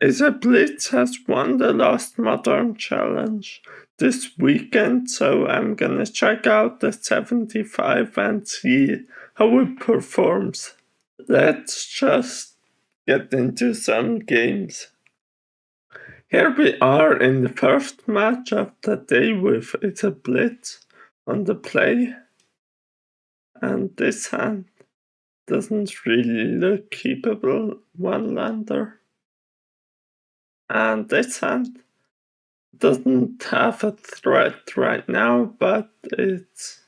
Izzet Blitz has won the last Modern Challenge this weekend, so I'm gonna check out the 75 and see how it performs. Let's just get into some games. Here we are in the first match of the day with Izzet Blitz on the play, and this hand doesn't really look keepable one-lander. And this hand doesn't have a threat right now, but it's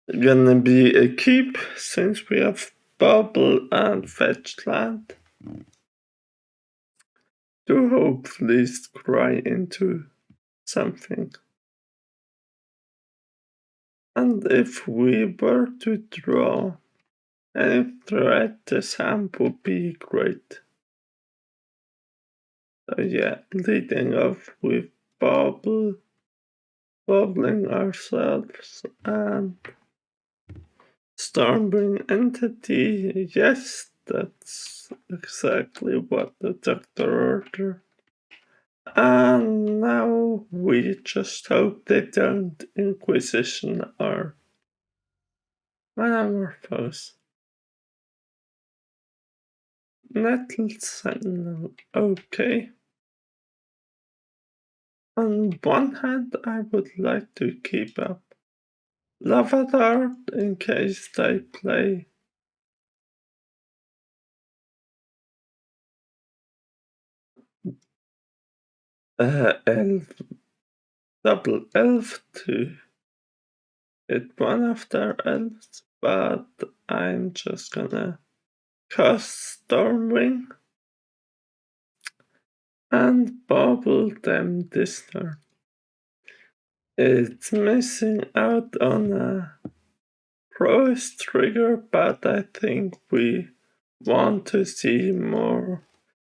gonna be a keep since we have bubble and fetched land to hopefully scry into something. And if we were to draw any threat, this hand would be great. So yeah, leading off with bubbling ourselves and Stormbringer entity, yes, that's exactly what the doctor ordered. And now we just hope they don't Inquisition our Metamorphose. Nettle Sentinel, okay. On one hand, I would like to keep up Lava Dart in case they play elf, double elf to hit one of their elves, but I'm just gonna cast Stormwing and bubble them this turn. It's missing out on a prowess trigger, but I think we want to see more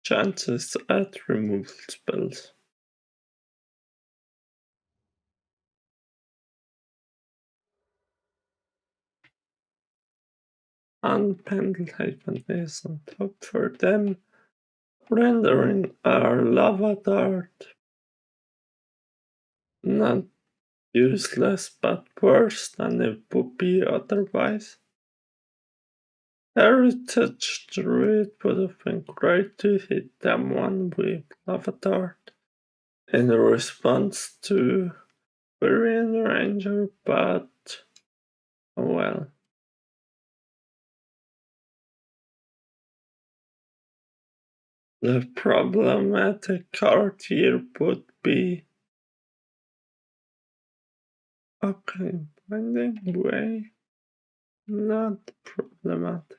chances at removal spells. And Pendelhaven is on top for them, rendering our Lava Dart not useless but worse than it would be otherwise. Heritage Druid would have been great to hit them one with Lava Dart in response to Varian Ranger, but oh well. The problematic card here would be okay, Binding Way, not problematic.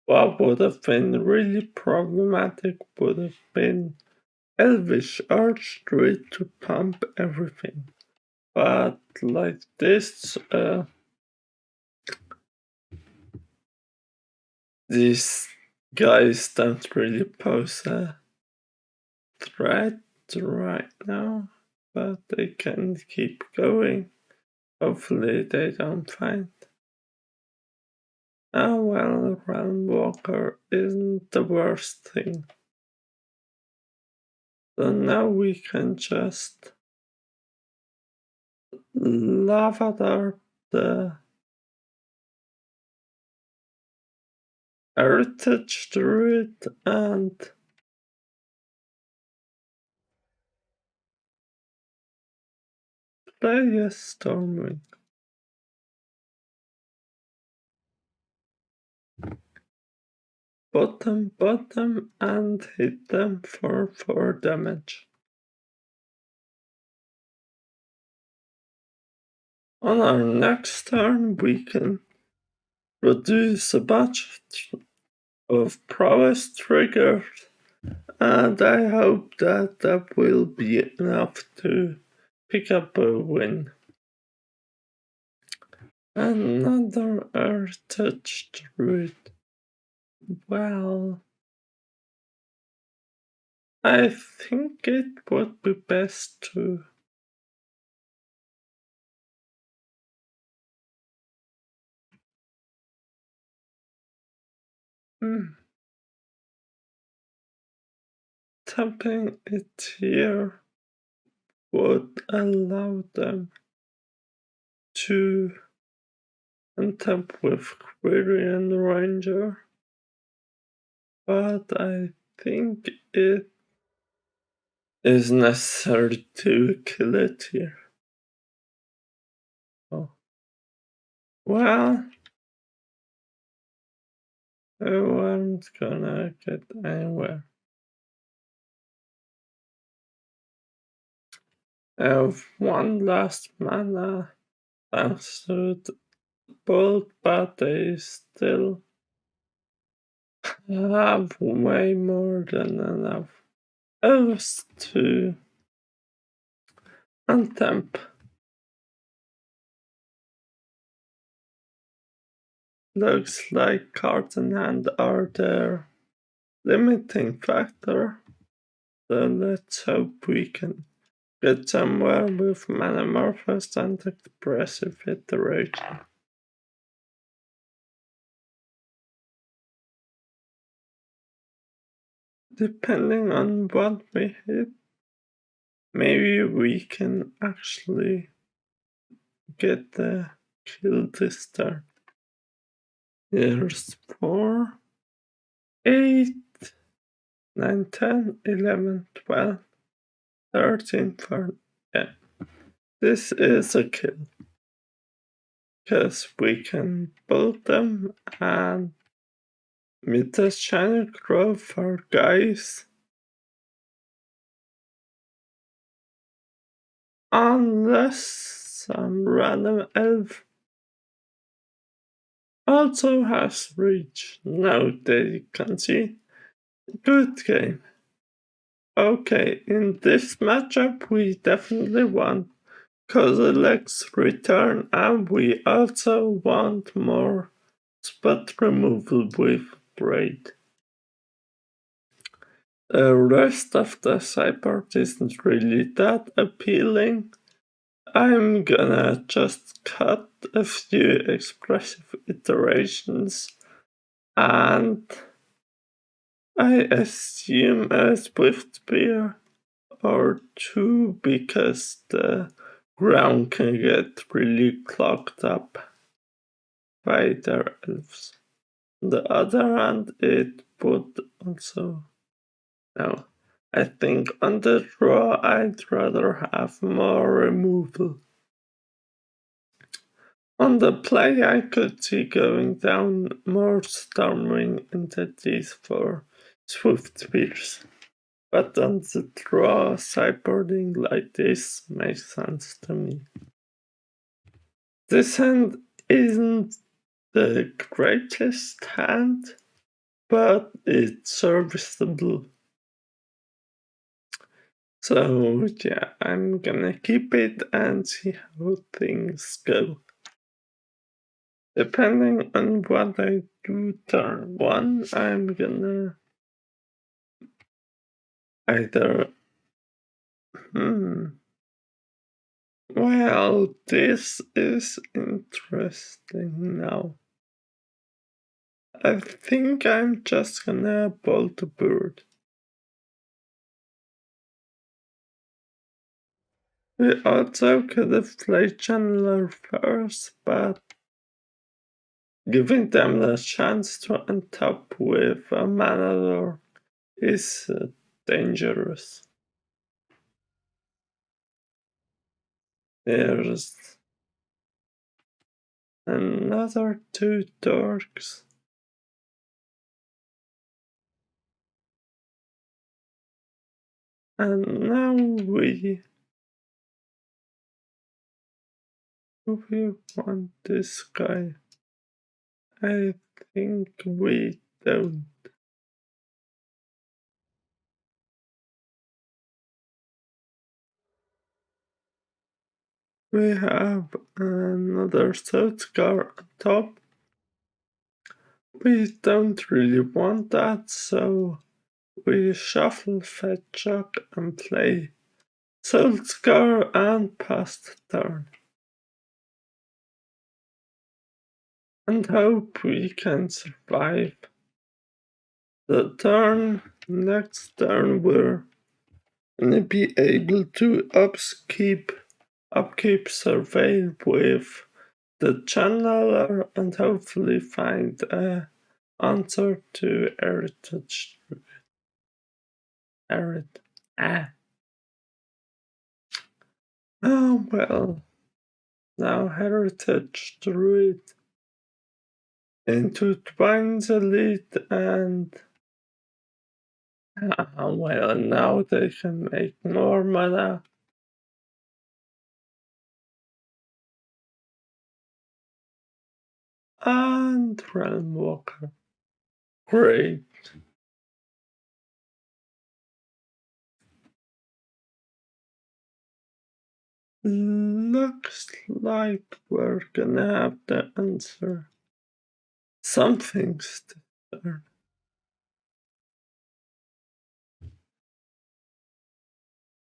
What would have been really problematic would have been Elvish Archdruid to pump everything. But like this, these guys don't really pose a threat right now, but they can keep going. Hopefully they don't find. Oh well, Realm Walker isn't the worst thing. So now we can just Lava Dart the Heritage Druid and play a Stormwing. Bottom and hit them for 4 damage. On our next turn we can produce a bunch of prowess triggers, and I hope that that will be enough to pick up a win. Another Heritage Druid. Well, I think it would be best to Untapping it here would allow them to untap with Query and Ranger, but I think it is necessary to kill it here. Oh. Well, I wasn't gonna get anywhere. I have one last mana thanks to the bolt, but they still have way more than enough Elves to untap. Looks like cards in hand are their limiting factor, so let's hope we can get somewhere with Manamorphous and Expressive Iteration. Depending on what we hit, maybe we can actually get the kill this turn. Here's 4, 8, 9, 10, 11, 12, 13, 14. Yeah. This is a kill. Because we can build them and meet the channel growth for guys. Unless some random elf also has reach. Now they can see. Good game. Okay, in this matchup we definitely want Kozilek's return, and we also want more spot removal with Braid. The rest of the sideboard isn't really that appealing. I'm gonna just cut a few expressive iterations, and I assume a Swift Spear or two because the ground can get really clogged up by their elves. On the other hand, it would also... No, I think on the draw I'd rather have more removal. On the play I could see going down more Stormwing entities for Swift Spears. But on the draw, sideboarding like this makes sense to me. This hand isn't the greatest hand, but it's serviceable. So yeah, I'm gonna keep it and see how things go. Depending on what I do turn 1, I'm gonna either... Well, this is interesting now. I think I'm just gonna bolt a bird. We also could have played Channeler first, but giving them the chance to untap with a Manador is dangerous. There's another 2 dorks. And now we want this guy. I think we don't. We have another Scar on top. We don't really want that, so we shuffle Fetchuk and play Scar and pass the turn. And hope we can survive the turn Next turn we're gonna be able to upkeep survey with the channeler and hopefully find a answer to heritage. Oh well. Now heritage druid into Twine's elite and well now they can make more mana. And Realm Walker. Great. Looks like we're gonna have the answer. Something's turn.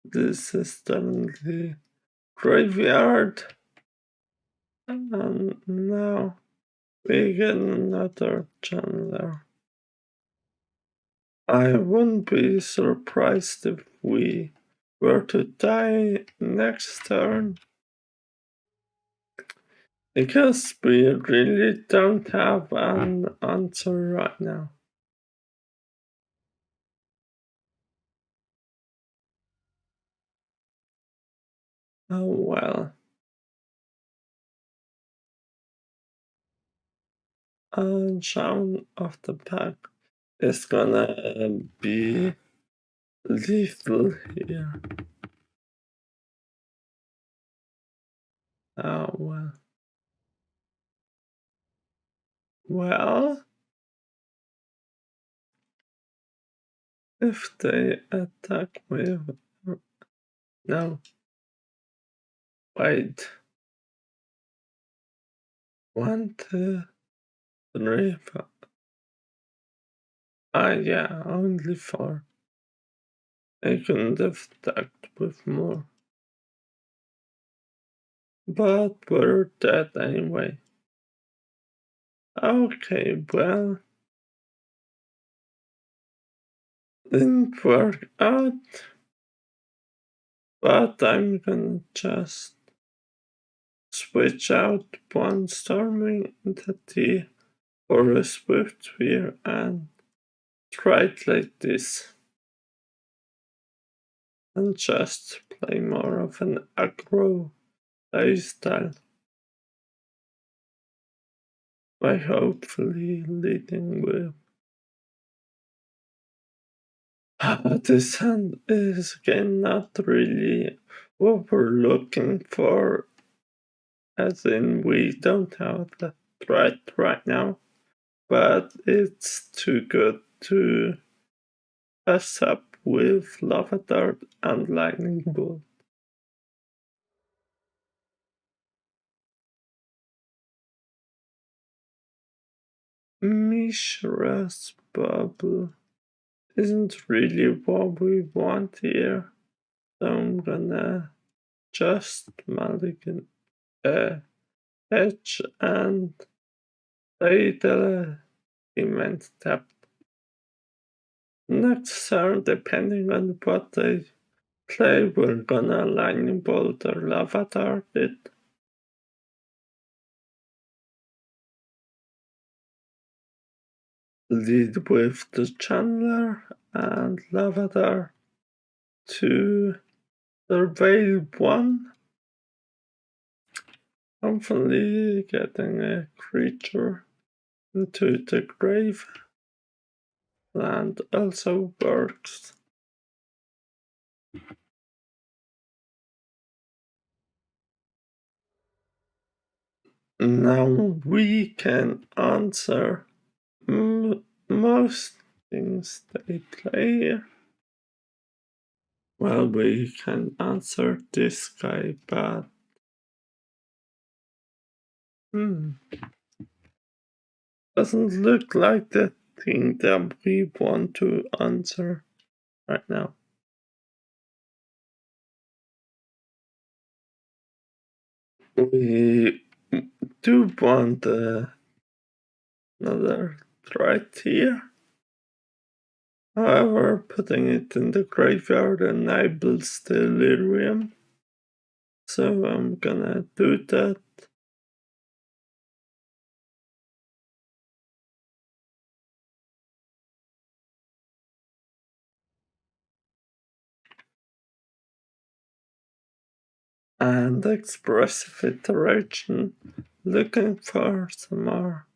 This is definitely graveyard. And now we get another channeler. I wouldn't be surprised if we were to die next turn. Because we really don't have an answer right now. Oh well. Shaman of the Pack is gonna be lethal here. Oh well. Well, if they attack with... No. Wait. 1, 2, 3, 4. Yeah, only 4. I couldn't have attacked with more. But we're dead anyway. Okay, well. Didn't work out. But I'm gonna just switch out one storming entity for a swift sphere and try it like this. And just play more of an aggro playstyle by hopefully leading with... This hand is again not really what we're looking for, as in we don't have that threat right now, but it's too good to pass up with Lava Dart and Lightning Bolt. Mishra's Bubble isn't really what we want here, so I'm gonna just mulligan edge and play the immense tap. Next turn, depending on what they play, we're gonna Lightning Bolt or Lava Dart it. Lead with the Chandler and Lava Dart to surveil 1. Hopefully getting a creature into the grave land also works. Now we can answer most things they play here. Well, we can answer this guy, but doesn't look like the thing that we want to answer right now. We do want another threat here. However, putting it in the graveyard enables delirium, so I'm gonna do that. And expressive iteration, looking for some more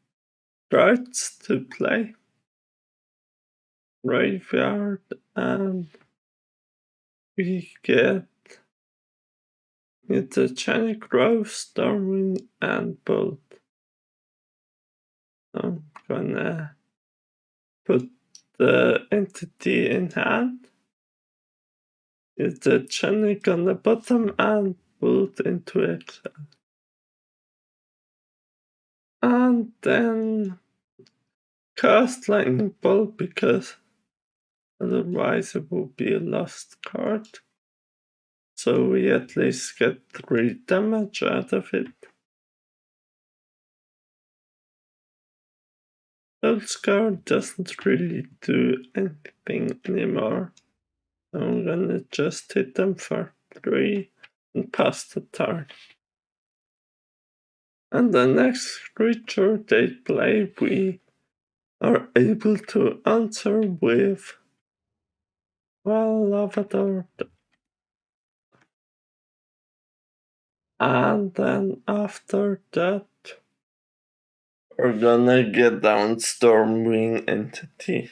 cards to play. Graveyard, and we get Mutagenic Growth, Stormwind, and Bolt. I'm gonna put the entity in hand, Mutagenic on the bottom, and Bolt into exile. And then cast Lightning Bolt, because otherwise it will be a lost card. So we at least get 3 damage out of it. Elves card doesn't really do anything anymore. I'm gonna just hit them for 3 and pass the turn. And the next creature they play, we are able to answer with, well, Lavador. And then after that, we're gonna get down Stormwing Entity.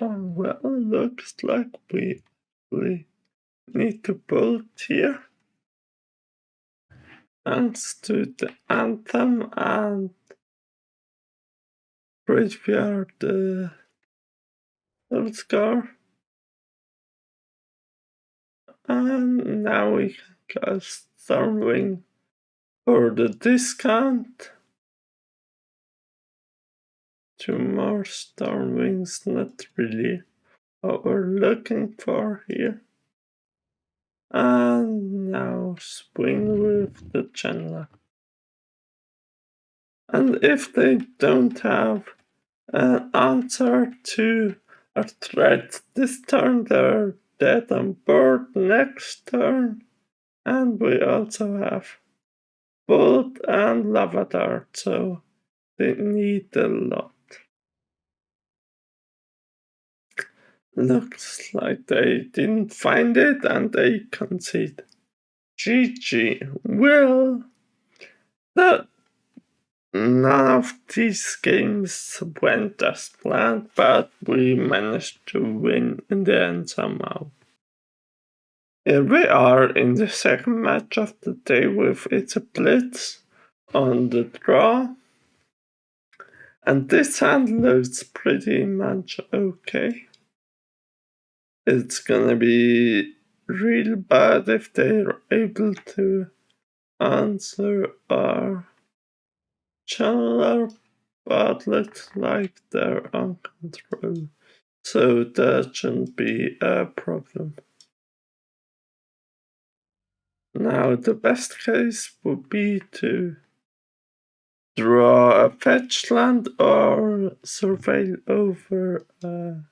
Oh, well, looks like we need to bolt here. Thanks to the anthem and graveyard scar. And now we can cast Stormwing for the discount. 2 more Stormwings, not really what we're looking for here. And now swing with the Chandler. And if they don't have an answer to a threat this turn, they're dead on board next turn. And we also have Bolt and Lava Dart, so they need a lot. Looks like they didn't find it and they concede. GG. Well, that none of these games went as planned, but we managed to win in the end somehow. Here we are in the second match of the day with Izzet Blitz on the draw. And this hand looks pretty much okay. It's gonna be real bad if they're able to answer our channeler, but looks like they're on control. So that shouldn't be a problem. Now the best case would be to draw a fetch land or surveil over a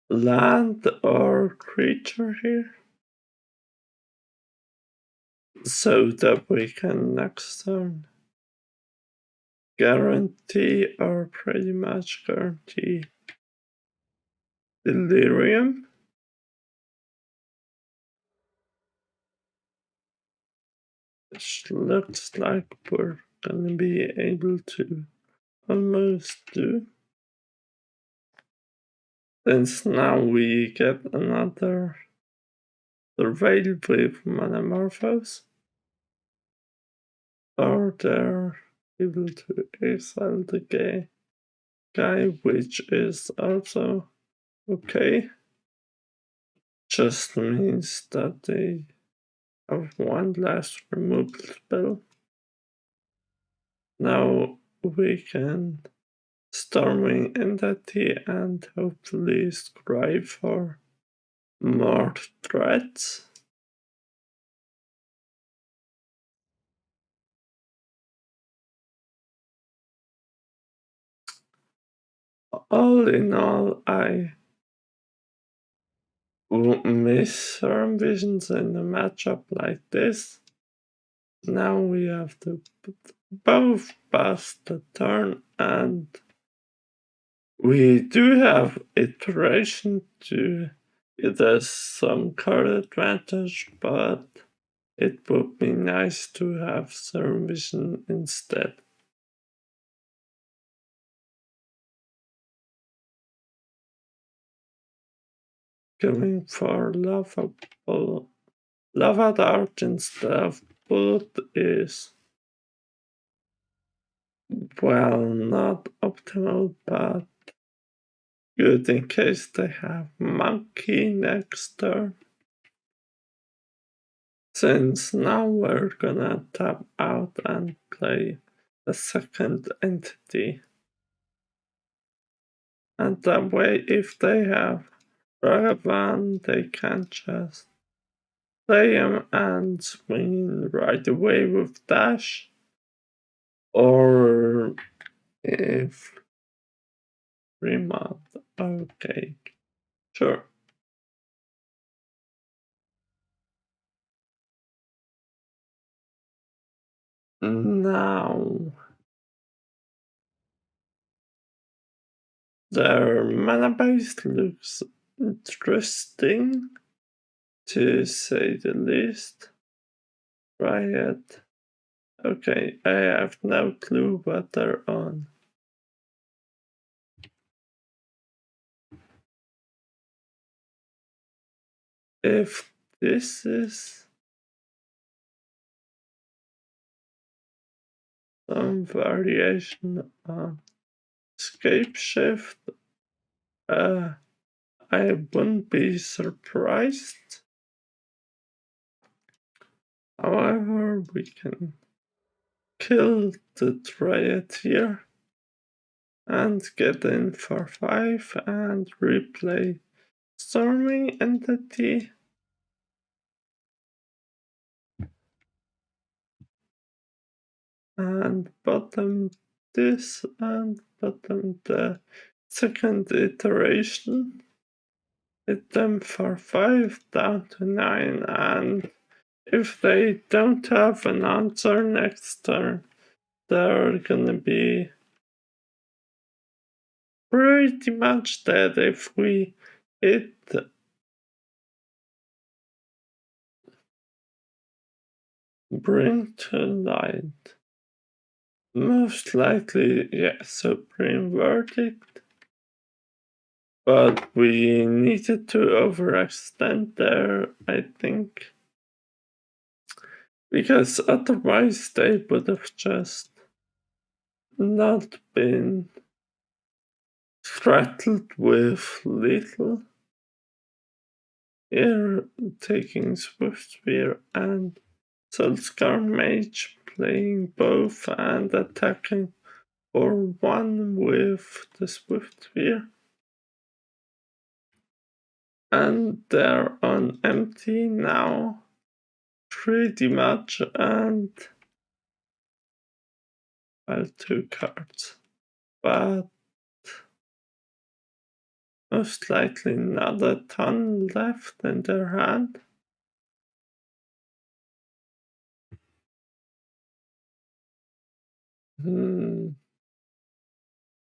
land or creature here, so that we can next turn guarantee or pretty much guarantee delirium. Which looks like we're gonna be able to almost do. Since now we get another surveil with Manamorphose, or they're able to exile the guy, which is also okay. Just means that they have one last removal spell. Now we can Stormwing Entity and hopefully scry for more threats. All in all, I would miss certain visions in a matchup like this. Now we have to both pass the turn, and we do have iteration to give us some card advantage, but it would be nice to have certain vision instead. Going for lava dart instead of bullet is, well, not optimal, but good in case they have monkey next turn. Since now we're gonna tap out and play the second entity. And that way, if they have Ragavan, they can just play him and swing right away with dash. Or if remote, okay, sure. Now, their mana base looks interesting, to say the least. Try it. Okay, I have no clue what they're on. If this is some variation on Scapeshift, I wouldn't be surprised. However, we can kill the Dryad here and get in for 5 and replay Storming Entity. And bottom this and bottom the second iteration. Hit them for 5 down to 9, and if they don't have an answer next turn, they're gonna be pretty much dead if we hit. Bring to light. Most likely, yeah, Supreme Verdict. But we needed to overextend there, I think. Because otherwise they would have just not been throttled with lethal. Here, taking Swift Spear and Soulscar Mage, playing both and attacking for 1 with the Swift Spear. And they're on empty now, pretty much, and well, 2 cards. But most likely not a ton left in their hand.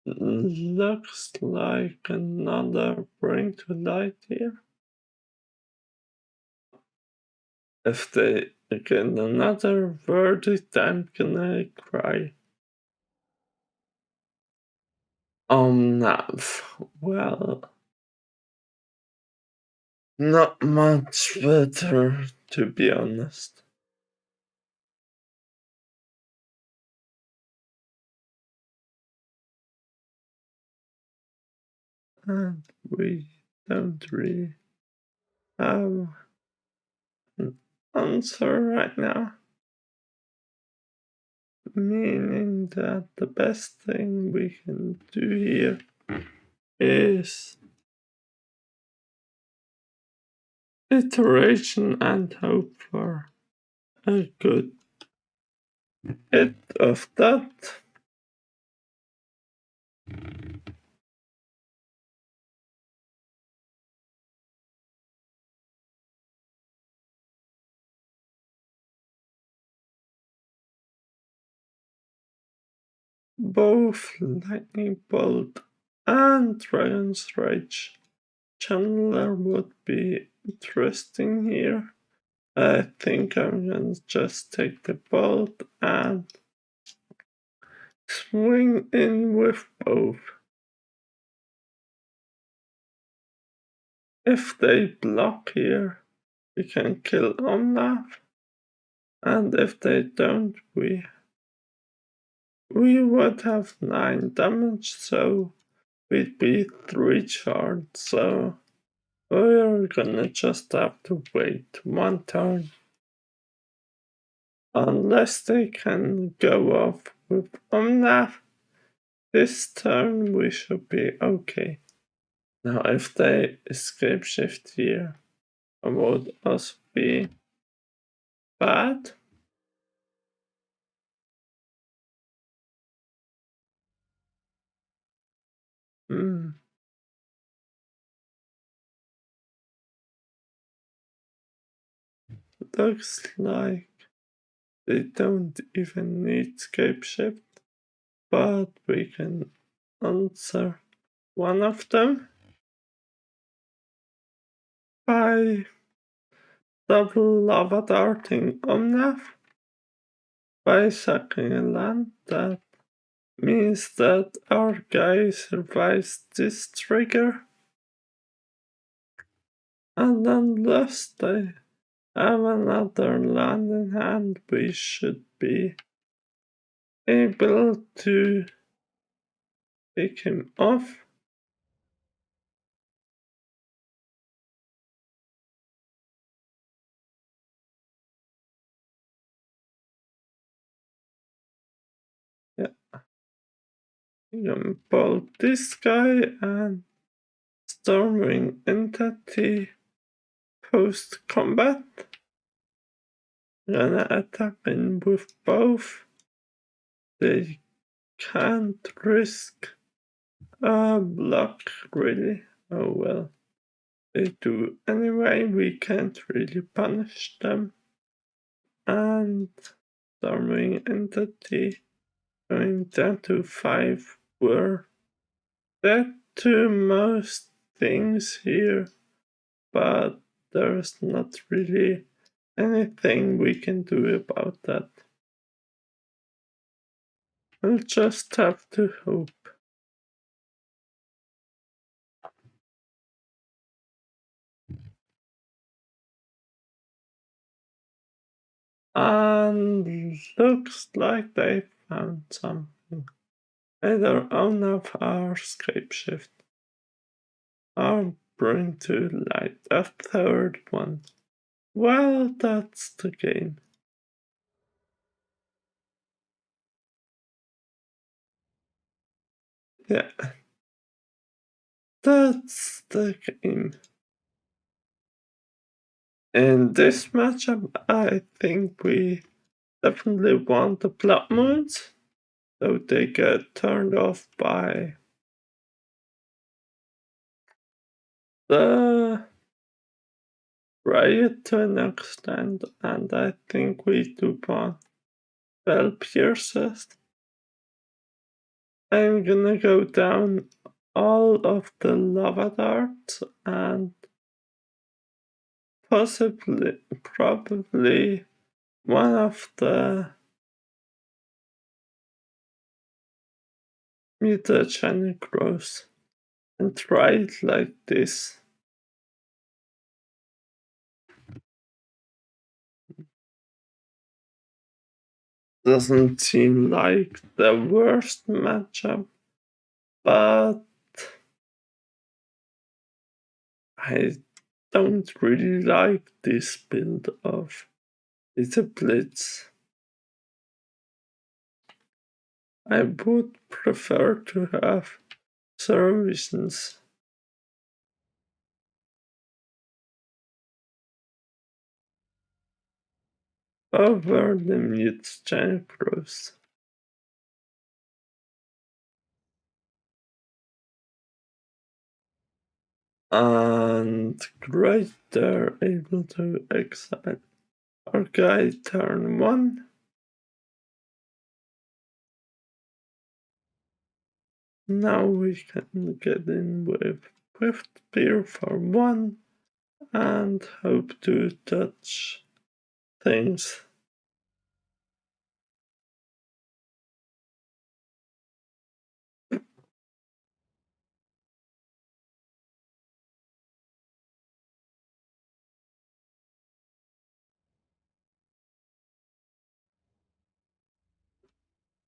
Looks like another Bring to Light here. If they get another verdict, I'm gonna cry. Nav. Well, not much better, to be honest. And we don't really have an answer right now. Meaning that the best thing we can do here is iteration and hope for a good hit of that. Both Lightning Bolt and Dragon's Rage Chandler would be interesting here. I think I'm gonna just take the bolt and swing in with both. If they block here, we can kill Omnath, and if they don't, we would have 9 damage, so we'd be 3 charged, so we're gonna just have to wait 1 turn. Unless they can go off with Omnath, this turn we should be okay. Now if they Scapeshift here, it would also be bad. Looks like they don't even need Scapeshift, but we can answer one of them by double lava darting Omnath by sacking a land. That means that our guy survives this trigger, and unless they have another land in hand, we should be able to pick him off. Yeah, you can bolt this guy and Stormwing Entity post combat. Gonna attack in with both. They can't risk a block, really. Oh well. They do anyway, we can't really punish them. And Stormwing Entity going down to 5 were dead to most things here, but there's not really anything we can do about that. We'll just have to hope. And looks like they found something. Either own of our Scapeshift or bring to light a third one. Well, that's the game. Yeah, that's the game. In this matchup, I think we definitely want the Blood Moons, so they get turned off by the Riot to an extent, and I think we do want Bell Pierces. I'm gonna go down all of the lava darts and probably one of the mutagenic growths and try it like this. Doesn't seem like the worst matchup, but I don't really like this build of Izzet Blitz. I would prefer to have Zero Visions. over the mute-gen growth. And great, they're able to exile. Okay, turn 1. Now we can get in with Swift Spear for 1 and hope to touch things.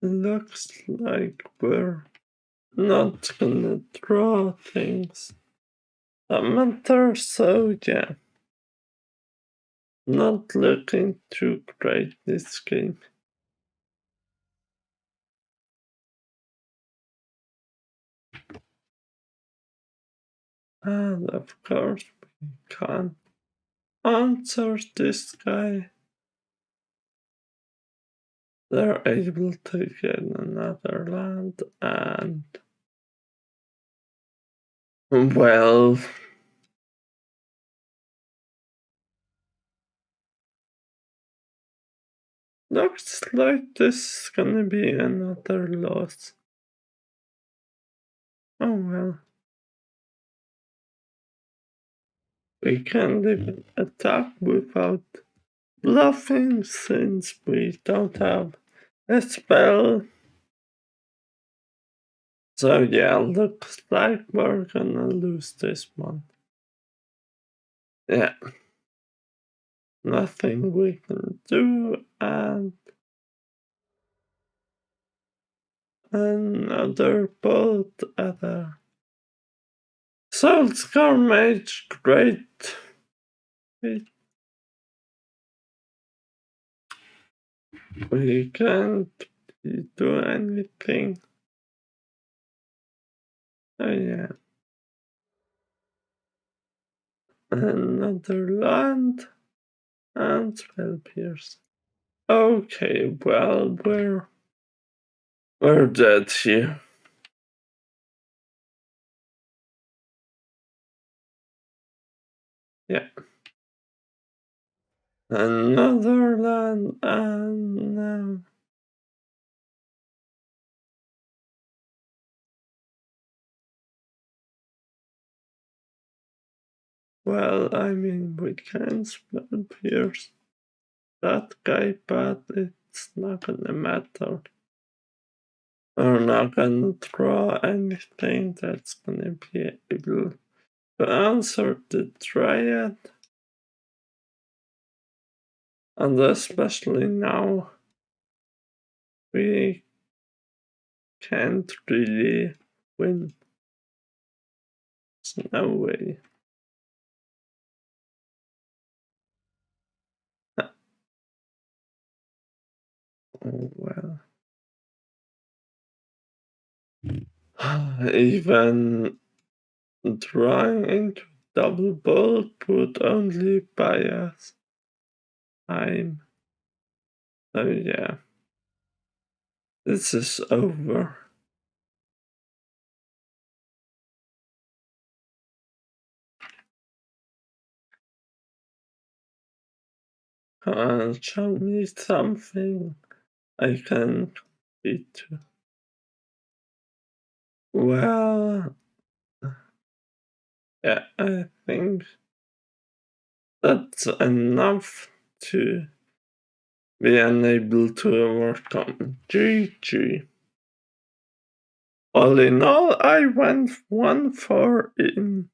Looks like we're not gonna draw things that matter, so yeah. Not looking too great this game. And of course we can't answer this guy. They're able to get another land and well, looks like this is gonna be another loss. Oh well. We can't even attack without bluffing since we don't have a spell. So yeah, looks like we're gonna lose this one. Yeah. Nothing we can do, and another bolt at a Salt Scar Mage, great. We can't do anything. Oh yeah. Another land and spell pierce. Okay, well we're dead here. Yeah. Another land and now. Well, I mean, we can spell pierce that guy, but it's not gonna matter. We're not gonna draw anything that's gonna be able to answer the Dryad. And especially now, we can't really win. There's no way. Oh well. Even trying to double bolt would only buy us time. So yeah. This is over. Show me something I can beat. Well, yeah, I think that's enough to be unable to overcome. GG. All in all, I went 1-4 in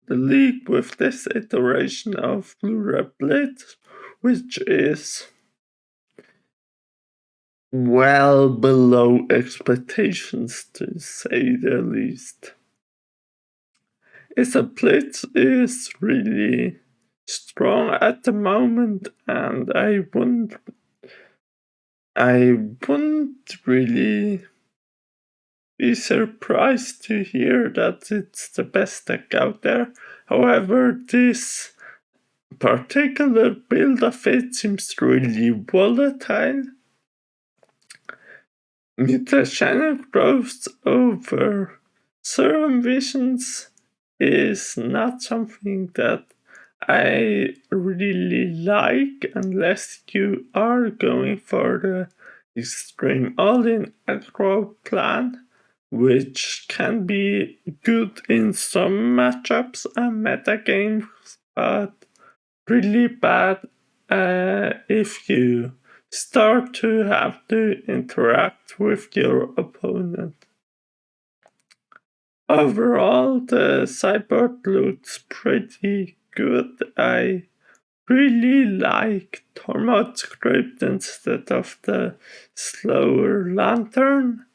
the league with this iteration of Izzet Blitz, which is well below expectations to say the least. Izzet Blitz is really strong at the moment, and I wouldn't really be surprised to hear that it's the best deck out there. However, this particular build of it seems really volatile. Mutagenic growth over serum visions is not something that I really like unless you are going for the extreme all-in aggro plan, which can be good in some matchups and metagames, but really bad if you start to have to interact with your opponent. Overall, the sideboard looks pretty good. I really like Tormod script instead of the slower lantern.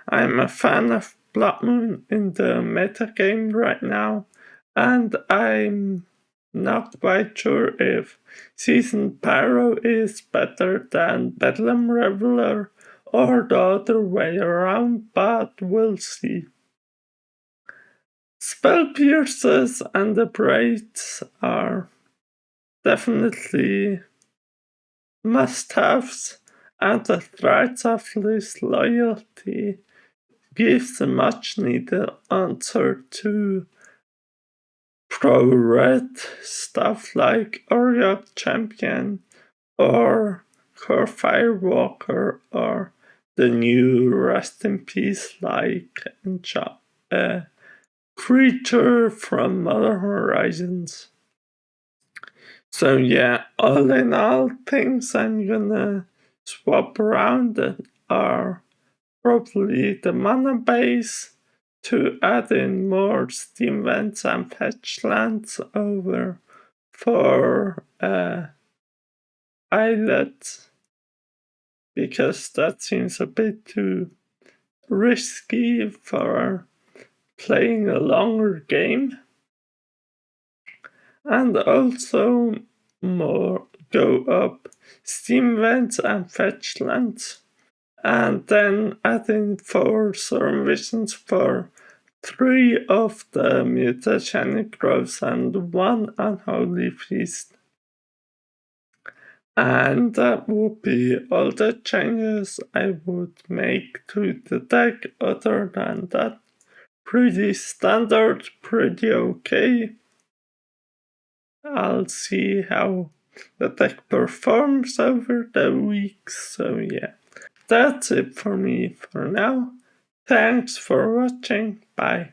I'm a fan of Blood Moon in the metagame right now, and I'm not quite sure if Seasoned Pyro is better than Bedlam Reveler or the other way around, but we'll see. Spell Pierces and the Braids are definitely must-haves, and the Threads of Loyalty gives a much-needed answer to pro-red stuff like Oriok Champion or Core Firewalker or the new Rest in Peace like creature from Modern Horizons. So yeah, all in all, things I'm gonna swap around are probably the mana base to add in more steam vents and fetch lands over for Islet, because that seems a bit too risky for playing a longer game. And also more go up steam vents and fetch lands, and then adding 4 storm visions for 3 of the mutagenic growths and 1 unholy feast. And that would be all the changes I would make to the deck. Other than that, pretty standard, pretty okay. I'll see how the deck performs over the weeks, so yeah. That's it for me for now. Thanks for watching, bye.